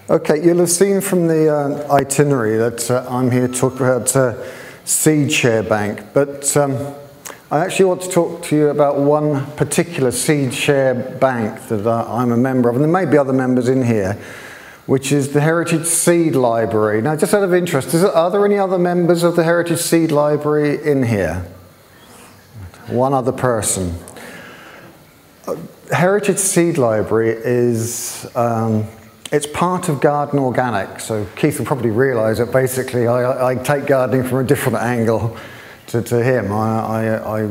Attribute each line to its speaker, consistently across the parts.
Speaker 1: Okay, you'll have seen from the itinerary that I'm here to talk about Seed Share Bank, but I actually want to talk to you about one particular Seed Share Bank that I'm a member of, and there may be other members in here, which is the Heritage Seed Library. Now, just out of interest, are there any other members of the Heritage Seed Library in here? One other person. Heritage Seed Library is it's part of Garden Organic, so Keith will probably realise that basically I take gardening from a different angle to him. I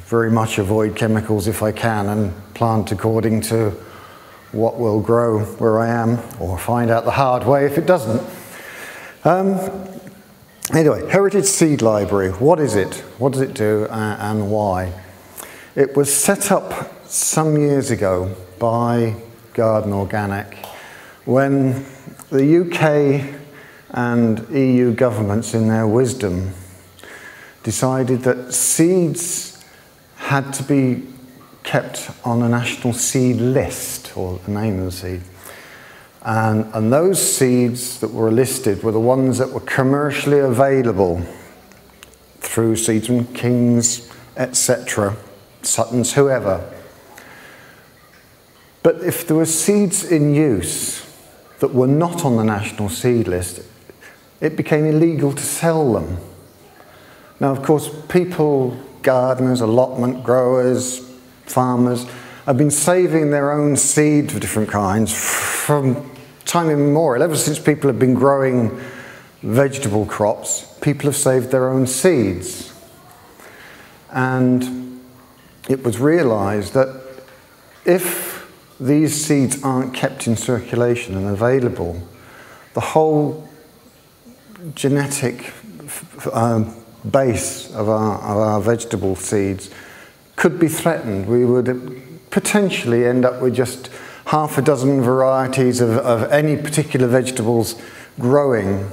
Speaker 1: very much avoid chemicals if I can and plant according to what will grow where I am, or find out the hard way if it doesn't. Anyway, Heritage Seed Library, what is it? What does it do and why? It was set up some years ago by Garden Organic when the UK and EU governments, in their wisdom, decided that seeds had to be kept on a national seed list, or the name of the seed. And those seeds that were listed were the ones that were commercially available through Seedsman, Kings, etc., Suttons, whoever. But if there were seeds in use that were not on the national seed list, it became illegal to sell them. Now, of course, people, gardeners, allotment growers, farmers, have been saving their own seeds of different kinds from time immemorial. Ever since people have been growing vegetable crops, people have saved their own seeds. And it was realised that if these seeds aren't kept in circulation and available, the whole genetic base of our vegetable seeds could be threatened. We would potentially end up with just half a dozen varieties of any particular vegetables growing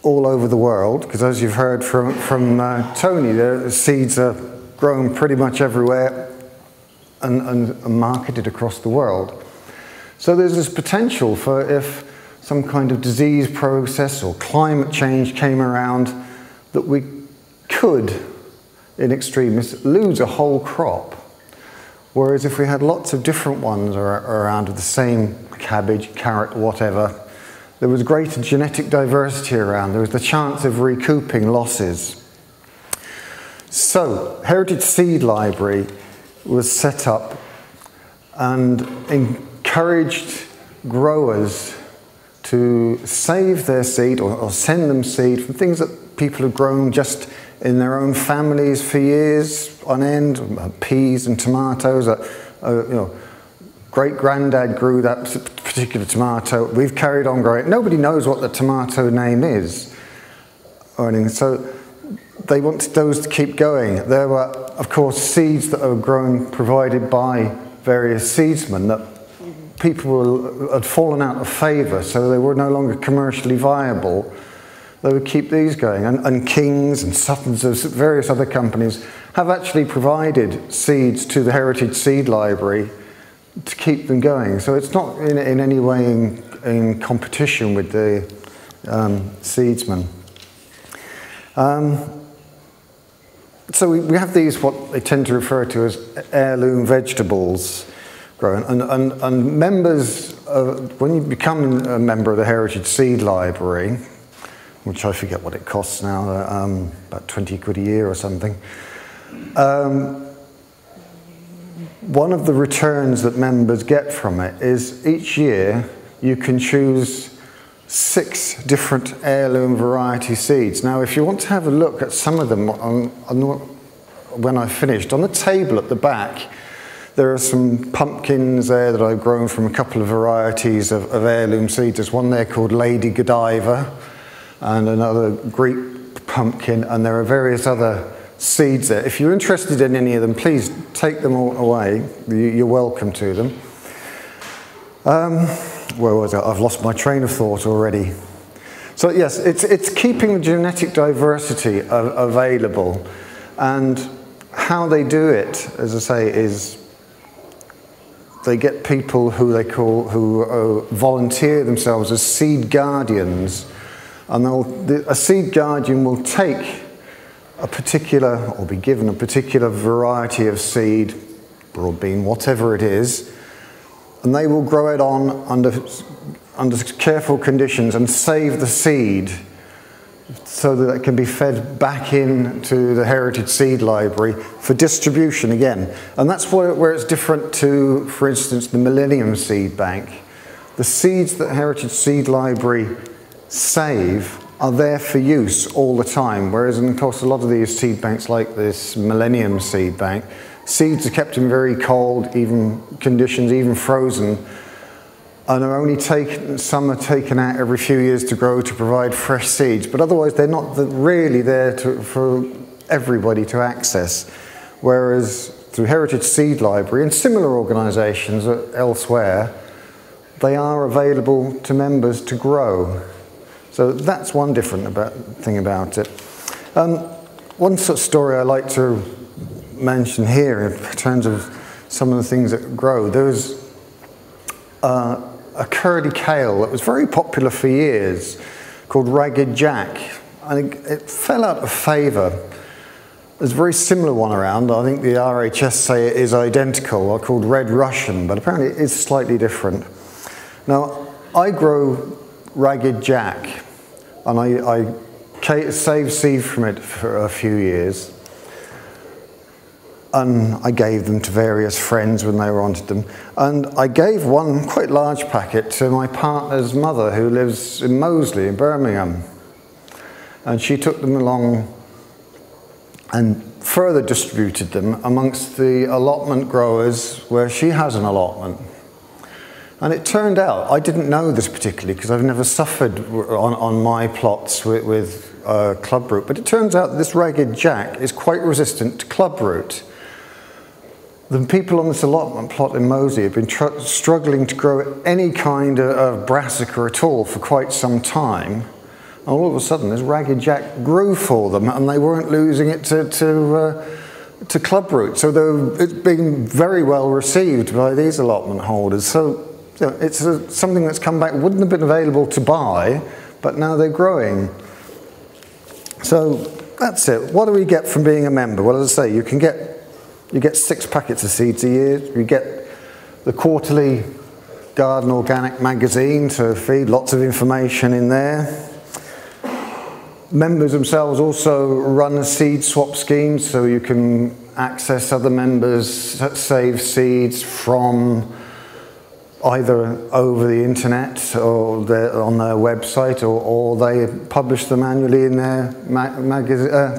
Speaker 1: all over the world, because as you've heard from Tony, the seeds are grown pretty much everywhere and marketed across the world. So there's this potential for, if some kind of disease process or climate change came around, that we could, in extremis, lose a whole crop. Whereas if we had lots of different ones around of the same cabbage, carrot, whatever, there was greater genetic diversity around. There was the chance of recouping losses. So, Heritage Seed Library was set up and encouraged growers to save their seed or send them seed from things that people have grown just in their own families for years on end, peas and tomatoes. Great-granddad grew that particular tomato. We've carried on growing it. Nobody knows what the tomato name is or anything. So they wanted those to keep going. There were, of course, seeds that were grown, provided by various seedsmen that people had fallen out of favour, so they were no longer commercially viable. They would keep these going. And Kings and Suttons, various other companies, have actually provided seeds to the Heritage Seed Library to keep them going. So it's not in any way in competition with the seedsmen. So we have these, what they tend to refer to as heirloom vegetables grown. And members, when you become a member of the Heritage Seed Library, which I forget what it costs now, about 20 quid a year or something, one of the returns that members get from it is each year you can choose 6 different heirloom variety seeds. Now, if you want to have a look at some of them when I've finished, on the table at the back, there are some pumpkins there that I've grown from a couple of varieties of heirloom seeds. There's one there called Lady Godiva and another Greek pumpkin, and there are various other seeds there. If you're interested in any of them, please take them all away. You're welcome to them. Where was I? I've lost my train of thought already. So yes, it's keeping the genetic diversity available, and how they do it, as I say, is they get people who volunteer themselves as seed guardians, and a seed guardian will take a particular, or be given a particular variety of seed, broad bean, whatever it is, and they will grow it on under careful conditions and save the seed so that it can be fed back into the Heritage Seed Library for distribution again. And that's where it's different to, for instance, the Millennium Seed Bank. The seeds that Heritage Seed Library save are there for use all the time, whereas, of course, a lot of these seed banks, like this Millennium Seed Bank, seeds are kept in very cold conditions, even frozen, and are only some are taken out every few years to grow to provide fresh seeds, but otherwise they're not really there for everybody to access. Whereas through Heritage Seed Library and similar organisations elsewhere, they are available to members to grow. So that's one different thing about it. One sort of story I like to mention here in terms of some of the things that grow. There was a curly kale that was very popular for years called Ragged Jack, and it fell out of favour. There's a very similar one around. I think the RHS say it is identical, called Red Russian, but apparently it is slightly different. Now, I grow Ragged Jack, and I saved seed from it for a few years. And I gave them to various friends when they wanted them. And I gave one quite large packet to my partner's mother, who lives in Moseley, in Birmingham. And she took them along and further distributed them amongst the allotment growers where she has an allotment. And it turned out, I didn't know this particularly because I've never suffered on my plots with clubroot, but it turns out that this Ragged Jack is quite resistant to clubroot. The people on this allotment plot in Moseley have been struggling to grow any kind of brassica at all for quite some time. And all of a sudden, this Ragged Jack grew for them, and they weren't losing it to clubroot. So it's been very well received by these allotment holders. So it's something that's come back, wouldn't have been available to buy, but now they're growing. So that's it. What do we get from being a member? Well, as I say, you get 6 packets of seeds a year. You get the quarterly Garden Organic magazine to feed lots of information in there. Members themselves also run a seed swap scheme, so you can access other members that save seeds from either over the internet or on their website, or they publish them annually in their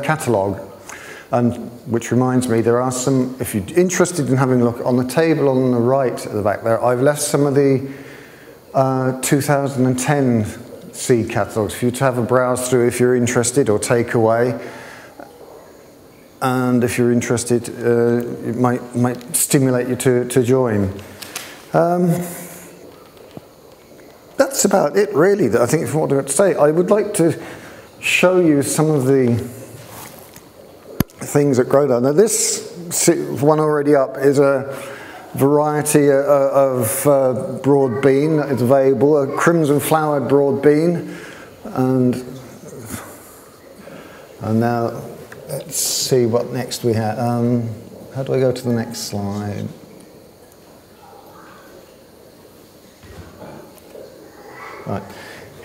Speaker 1: catalogue. And which reminds me, there are some, if you're interested in having a look, on the table on the right at the back there, I've left some of the 2010 seed catalogues for you to have a browse through if you're interested, or take away. And if you're interested, it might stimulate you to join. That's about it, really, I think, for what I've got to say. I would like to show you some of the things that grow down. Now, this one already up is a variety of broad bean that is available, a crimson flowered broad bean. And now let's see what next we have. How do I go to the next slide? Right.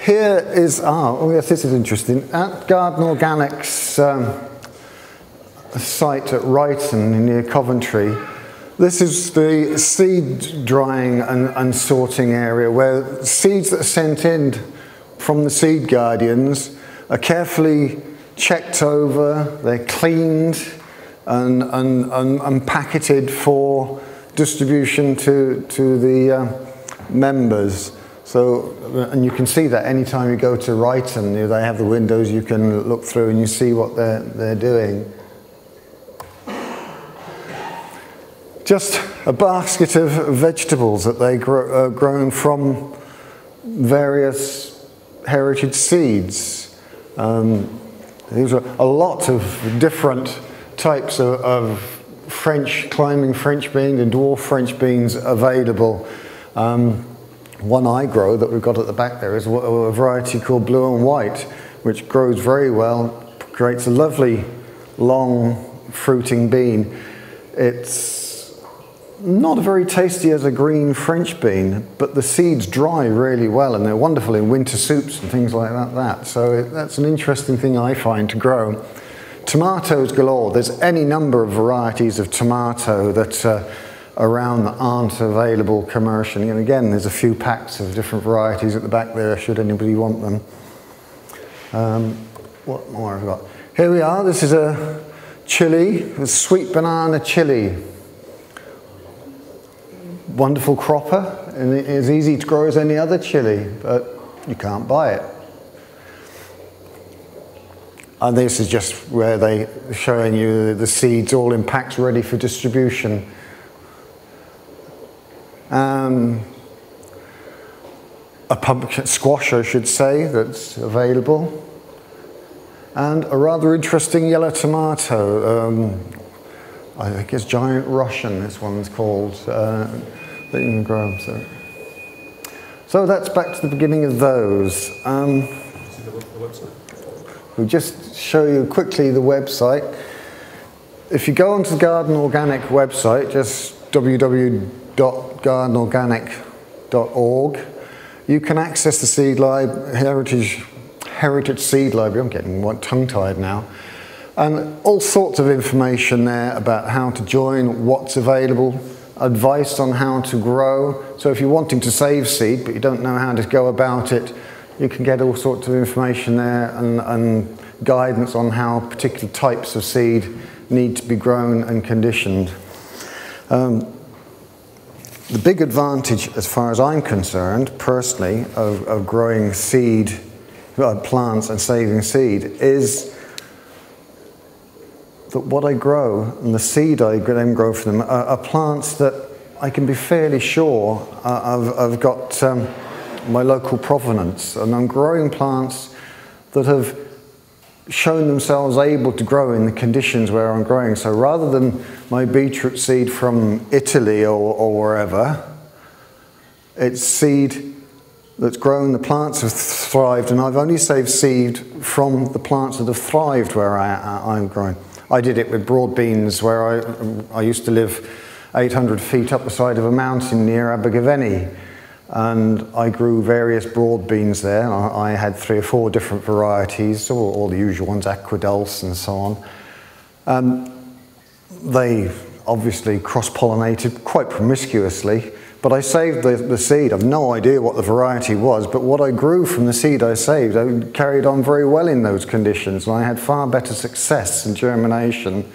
Speaker 1: Here is, oh yes, this is interesting. At Garden Organics site at Ryton near Coventry, this is the seed drying and sorting area where seeds that are sent in from the seed guardians are carefully checked over, they're cleaned and packeted for distribution to the members. So, and you can see that anytime you go to Ryton, they have the windows you can look through and you see what they're doing. Just a basket of vegetables that they grown from various heritage seeds. These are a lot of different types of climbing French beans and dwarf French beans available. One I grow that we've got at the back there is a variety called Blue and White, which grows very well, creates a lovely long fruiting bean. It's not very tasty as a green French bean, but the seeds dry really well and they're wonderful in winter soups and things like that. So that's an interesting thing I find to grow. Tomatoes galore. There's any number of varieties of tomato that around that aren't available commercially. And again, there's a few packs of different varieties at the back there should anybody want them. What more have I got? Here we are. This is a chili, a sweet banana chili. Wonderful cropper, and it is easy to grow as any other chili, but you can't buy it. And this is just where they're showing you the seeds all in packs ready for distribution. A pumpkin squash, I should say, that's available. And a rather interesting yellow tomato. I think it's Giant Russian, this one's called, that you can grow. So that's back to the beginning of those. We'll just show you quickly the website. If you go onto the Garden Organic website, just www.gardenorganic.org, you can access the seed library, heritage seed library. I'm getting tongue-tied now. And all sorts of information there about how to join, what's available, advice on how to grow. So if you're wanting to save seed but you don't know how to go about it, you can get all sorts of information there and guidance on how particular types of seed need to be grown and conditioned. The big advantage, as far as I'm concerned, personally, of growing seed, plants and saving seed is that what I grow and the seed I then grow from them are plants that I can be fairly sure I've got my local provenance, and I'm growing plants that have shown themselves able to grow in the conditions where I'm growing. So rather than my beetroot seed from Italy or wherever, it's seed that's grown, the plants have thrived, and I've only saved seed from the plants that have thrived where I'm growing. I did it with broad beans where I used to live 800 feet up the side of a mountain near Abergavenny, and I grew various broad beans there. I had 3 or 4 different varieties, all the usual ones, Aquadulce and so on. They obviously cross-pollinated quite promiscuously, but I saved the seed. I've no idea what the variety was, but what I grew from the seed I saved, I carried on very well in those conditions, and I had far better success and germination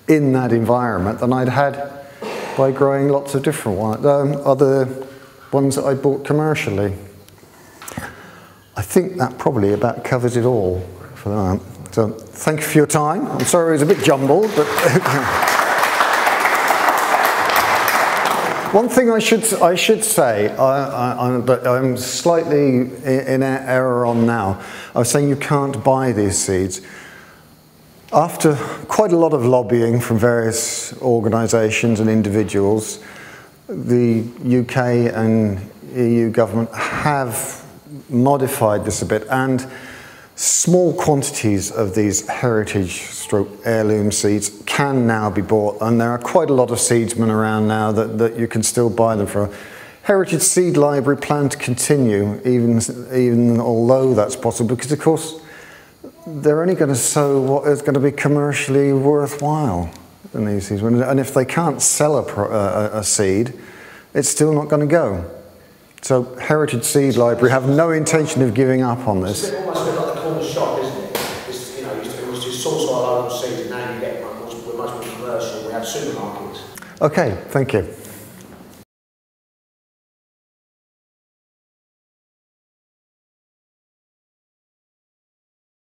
Speaker 1: in that environment than I'd had by growing lots of different other ones that I bought commercially. I think that probably about covers it all for the moment. So thank you for your time. I'm sorry it was a bit jumbled, but one thing I should say, but I'm slightly in error on now. I was saying you can't buy these seeds. After quite a lot of lobbying from various organisations and individuals, the UK and EU government have modified this a bit, and small quantities of these heritage/heirloom seeds can now be bought, and there are quite a lot of seedsmen around now that you can still buy them for. Heritage Seed Library plan to continue, even although that's possible, because of course they're only going to sow what is going to be commercially worthwhile in these seeds. And if they can't sell a seed, it's still not going to go. So Heritage Seed Library have no intention of giving up on this.
Speaker 2: It's almost a bit like the corner shop, isn't it? It's, you know, it was just some sort of local seeds, and now you get we're much more commercial. We have supermarkets.
Speaker 1: Okay, thank you.